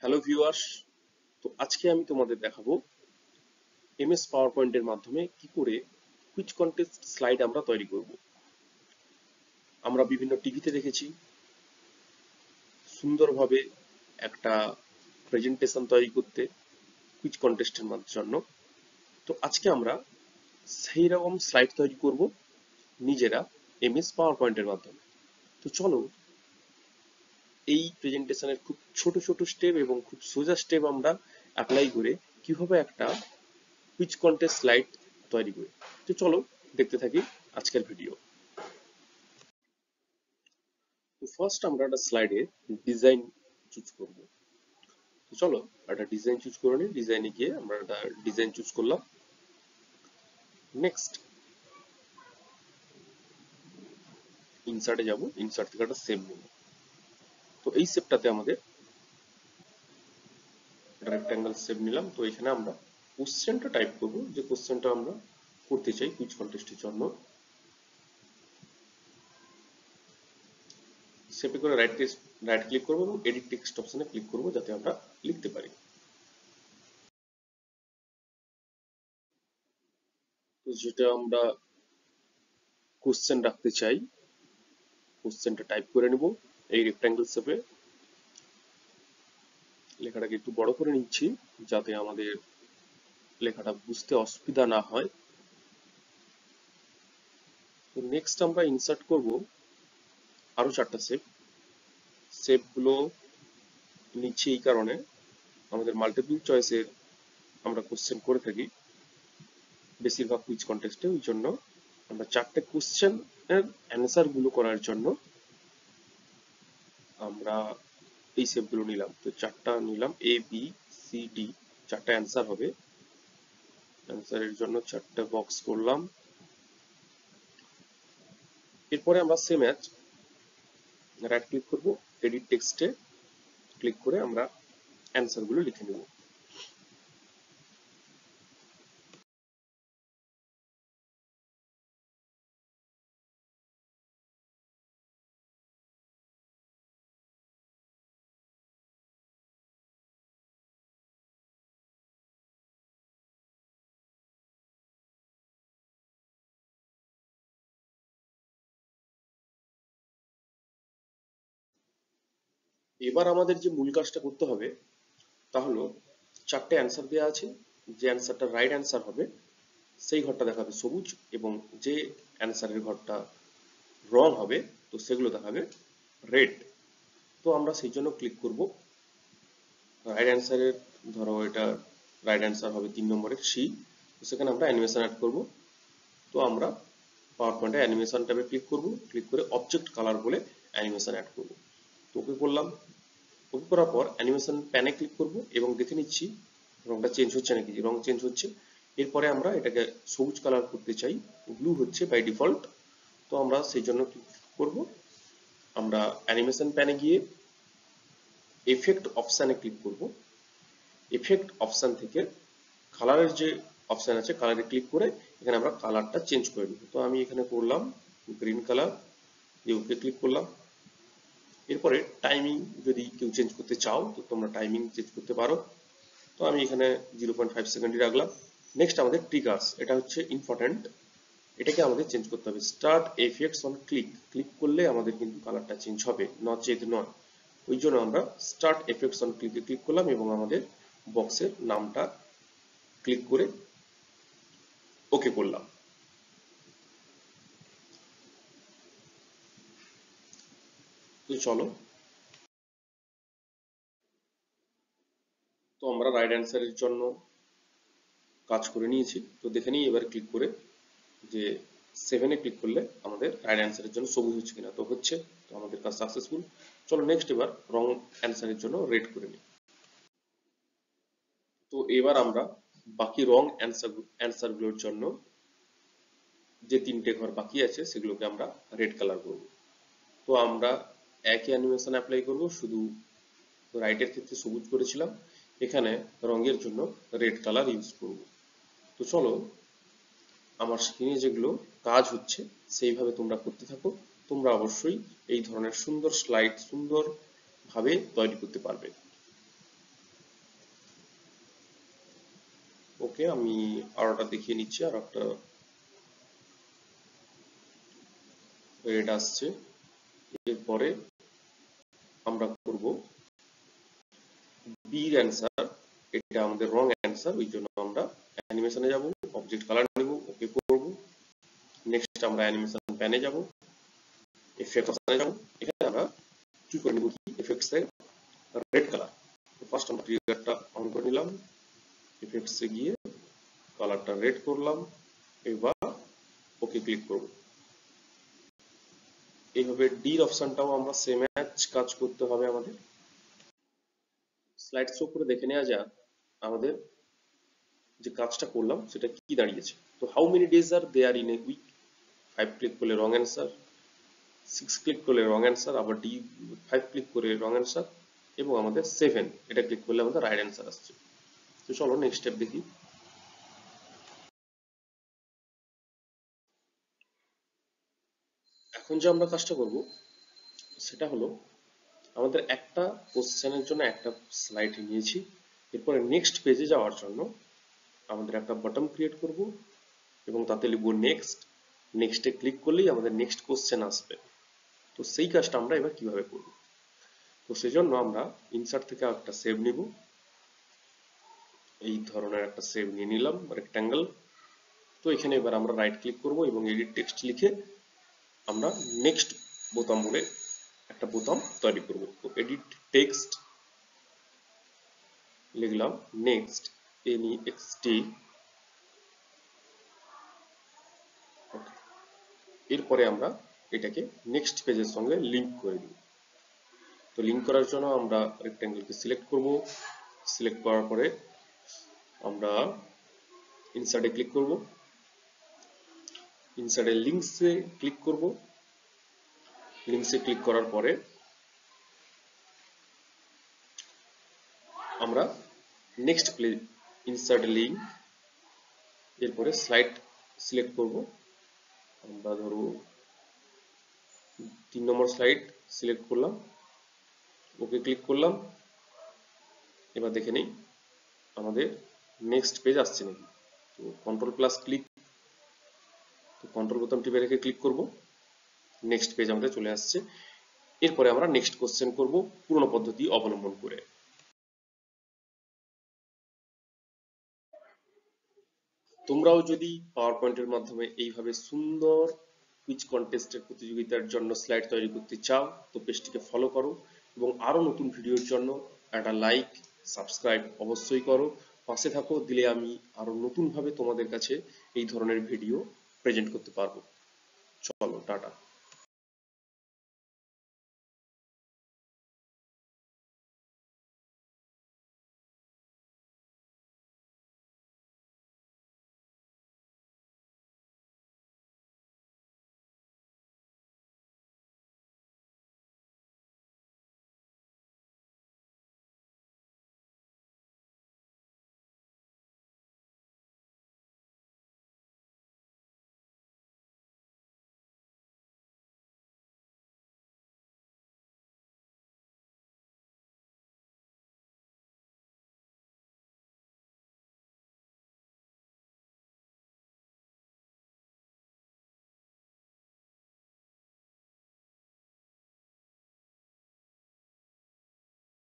Hello viewers, তো আজকে আমি তোমাদের দেখাবো এমএস পাওয়ার পয়েন্টের মাধ্যমে কি করে কুইজ কন্টেস্ট স্লাইড আমরা তৈরি করব। আমরা বিভিন্ন টিভিতে দেখেছি সুন্দরভাবে একটা প্রেজেন্টেশন তৈরি করতে কুইজ কন্টেস্টের জন্য। তো আজকে আমরা সেই রকম স্লাইড তৈরি করব নিজেরা এমএস পাওয়ার পয়েন্টের মাধ্যমে। তো চলো এই প্রেজেন্টেশনের খুব ছোট ছোট স্টেপ এবং খুব সোজা স্টেপ আমরা অ্যাপ্লাই করে কিভাবে একটা কুইজ কন্টেস্ট স্লাইড তৈরি করি। তো চলো দেখতে থাকি আজকের ভিডিও। তো ফার্স্ট আমরা একটা স্লাইডে ডিজাইন চুজ করব। তো চলো একটা ডিজাইন চুজ করে নিই। ডিজাইনে গিয়ে আমরা একটা ডিজাইন চুজ করলাম। নেক্সট ইনসার্টে যাব, ইনসার্ট থেকে একটা শেপ নেব। তো এই শেপটাতে আমাদের রেক্ট্যাঙ্গেল শেপ নিলাম। তো এখানে আমরা কোশ্চেনটা টাইপ করব, যে কোশ্চেনটা আমরা করতে চাই কুইজ কন্টেস্টের জন্য। শেপে করে রাইট ক্লিক করব এবং এডিট টেক্সট অপশনে ক্লিক করব যাতে আমরা লিখতে পারি। তো যেটা আমরা কোশ্চেন রাখতে চাই, কোশ্চেনটা টাইপ করে নেব এই রেক্ট্যাঙ্গেল শেপে। লেখাটাকে একটু বড় করে নিচ্ছি যাতে আমাদের লেখাটা বুঝতে অসুবিধা না হয়। তো নেক্সট আমরা ইনসার্ট করব আরো 4টা শেপগুলো নিচ্ছি এই কারণে আমাদের মাল্টিপল চয়েসের আমরা কোশ্চেন করে থাকি বেশিরভাগ কুইজ কন্টেস্টে। ওই জন্য আমরা 4টে কোশ্চেন এর অ্যান্সার গুলো করার জন্য আমরা এই শেপগুলো নিলাম। তো 4টা নিলাম, এ বি সি ডি, 4টা অ্যান্সার হবে। অ্যান্সারের জন্য 4টে বক্স করলাম। এরপরে আমরা সেম অ্যাজ রাইট ক্লিক করব, এডিট টেক্সটে ক্লিক করে আমরা অ্যান্সার গুলো লিখে নেব। এবার আমাদের যে মূল কাজটা করতে হবে তা হলো 4টে অ্যান্সার দেওয়া আছে, যে অ্যান্সারটা রাইট অ্যান্সার হবে সেই ঘরটা দেখাবে সবুজ, এবং যে অ্যান্সারের ঘরটা রং হবে তো সেগুলো দেখাবে রেড। তো আমরা সেই জন্য ক্লিক করব রাইট অ্যান্সারের, ধরো এটা রাইট অ্যান্সার হবে 3 নম্বরের সি। তো সেখানে আমরা অ্যানিমেশন অ্যাড করব। তো আমরা পাওয়ার পয়েন্টে অ্যানিমেশন ট্যাবে ক্লিক করব, ক্লিক করে অবজেক্ট কালার বলে অ্যানিমেশন অ্যাড করব। তো ওকে করলাম। ওকে করার পর অ্যানিমেশন প্যানে ক্লিক করব এবং দেখে নিচ্ছি রংটা চেঞ্জ হচ্ছে নাকি। রং চেঞ্জ হচ্ছে। এরপরে আমরা এটাকে সবুজ কালার করতে চাই, ব্লু হচ্ছে বাই ডিফল্ট। তো আমরা সেই জন্য কি করব, আমরা অ্যানিমেশন প্যানে গিয়ে এফেক্ট অপশানে ক্লিক করব। এফেক্ট অপশান থেকে কালারের যে অপশান আছে কালারে ক্লিক করে এখানে আমরা কালারটা চেঞ্জ করে নেব। তো আমি এখানে করলাম গ্রিন কালার, দিয়ে ওকে ক্লিক করলাম। এরপরে টাইমিং যদি কেউ চেঞ্জ করতে চাও তো তোমরা টাইমিং চেঞ্জ করতে পারো। তো আমি এখানে 0.5 সেকেন্ডই রাখলাম। নেক্সট আমাদের ট্রিগার্স, এটা হচ্ছে ইম্পর্টেন্ট, এটাকে আমাদের চেঞ্জ করতে হবে। Start effects on click, click করলে আমাদের কিন্তু কালারটা চেঞ্জ হবে, নচেত নয়। ওই জন্য আমরা স্টার্ট এফেক্টস অন ক্লিকে ক্লিক করলাম এবং আমাদের বক্সের নামটা ক্লিক করে ওকে করলাম। তো চলো, তো আমরা রাইট অ্যান্সারের জন্য কাজ করে নিয়েছি। তো দেখে নিই এবার ক্লিক করে যে 7-এ ক্লিক করলে আমাদের রাইট অ্যান্সারের জন্য সবুজ হচ্ছে কিনা। তো হচ্ছে, তো আমাদের কাজ সাকসেসফুল। চলো নেক্সট এবার রং অ্যান্সারের জন্য রেড করে নিই। তো এবার আমরা বাকি রং অ্যান্সারগুলোর জন্য যে 3টে ঘর বাকি আছে সেগুলোকে আমরা রেড কালার করব। তো আমরা একই অ্যানিমেশন অ্যাপ্লাই করব, শুধু রাইটের ক্ষেত্রে সবুজ করেছিলাম, এখানে রঙের জন্য রেড কালার ইউজ করব। তো চলো আমার স্ক্রিনে যেগুলো কাজ হচ্ছে সেইভাবে তোমরা করতে থাকো। তোমরা অবশ্যই এই ধরনের সুন্দর স্লাইড সুন্দরভাবে তৈরি করতে পারবে। ওকে, আমি আরোটা দেখিয়ে নিচ্ছি। আর একটা রেড আসছে। এরপরে আমরা করব বির অ্যান্সার। এটা আমাদের রং অ্যান্সার, ওই জন্য আমরা অ্যানিমেশনে যাব, অবজেক্ট কালার নেব, ওকে করব। নেক্সট আমরা অ্যানিমেশন প্যানে যাব, এফেক্ট অপশনে যাব। এখানে আমরা চুজ করে নেব কি এফেক্টস এর রেড কালার। তো ফার্স্ট আমরা ট্রিগারটা অন করে নিলাম, এফেক্টস এ গিয়ে কালারটা রেড করলাম, এবার ওকে ক্লিক করব। এইভাবে ডির অপশনটাও আমরা সেম কাজ করতে হবে আমাদের। স্লাইড শো করে দেখে নেওয়া যাক আমাদের যে কাজটা করলাম সেটা কি দাঁড়িয়েছে। তো how many days are there in a week, 5 click করলে রং অ্যান্সার, 6 ক্লিক করলে রং অ্যান্সার, আবার ডি 5 ক্লিক করে রং অ্যান্সার, এবং আমাদের 7 এটা ক্লিক করলে আমাদের রাইট অ্যান্সার আসছে। তো চলো নেক্সট স্টেপ দেখি। এখন যে আমরা কাজটা করব সেটা হলো, আমাদের একটা কোশ্চেনের জন্য একটা স্লাইড নিয়েছি। এরপরে নেক্সট পেজে যাওয়ার জন্য আমাদের একটা বটম ক্রিয়েট করব এবং তাতে লিখব নেক্সট। নেক্সটে ক্লিক করলেই আমাদের নেক্সট কোশ্চেন আসবে। তো সেই কাজটা আমরা এবার কিভাবে করব? তো সেজন্য আমরা ইনসার্ট থেকে একটা সেভ নিব। এই ধরনের একটা সেভ নিয়ে নিলাম, রেক্ট্যাঙ্গেল। তো এখানে এবার আমরা রাইট ক্লিক করব এবং এডিট টেক্সট লিখে আমরা নেক্সট বোতাম বলে একটা বোতাম তৈরি করব। তো এডিট টেক্সট লিখলাম নেক্সট, NEXT। এরপরে আমরা এটাকে নেক্সট পেজের সঙ্গে লিংক করে দিব। তো লিংক করার জন্য আমরা রেক্ট্যাঙ্গেলকে সিলেক্ট করব। সিলেক্ট করার পরে আমরা ইনসার্টে ক্লিক করব, ইনসার্টে লিঙ্কসে ক্লিক করব। লিঙ্কসে ক্লিক করার পরে আমরা নেক্সট ইনসার্ট লিঙ্ক, এরপরে স্লাইড সিলেক্ট করব। আমরা ধরো 3 নম্বর স্লাইড সিলেক্ট করলাম, ওকে ক্লিক করলাম। এবার দেখে নেই আমাদের নেক্সট পেজ আসছে নাকি। তো কন্ট্রোল প্লাস ক্লিক, তো কন্ট্রোল বোতাম টিপে রেখে ক্লিক করব, নেক্সট পেজ আমাদের চলে আসছে। এরপরে আমরা নেক্সট কোশ্চেন করব পুরনো পদ্ধতি অবলম্বন করে। তোমরাও যদি পাওয়ার পয়েন্টের মাধ্যমে এইভাবে সুন্দর কুইজ কন্টেস্টের প্রতিযোগিতার জন্য স্লাইড তৈরি করতে চাও, তো পেজটিকে ফলো করো এবং আরো নতুন ভিডিওর জন্য একটা লাইক সাবস্ক্রাইব অবশ্যই করো, পাশে থাকো। দিলে আমি আরো নতুন ভাবে তোমাদের কাছে এই ধরনের ভিডিও প্রেজেন্ট করতে পারবো। চলো টাটা।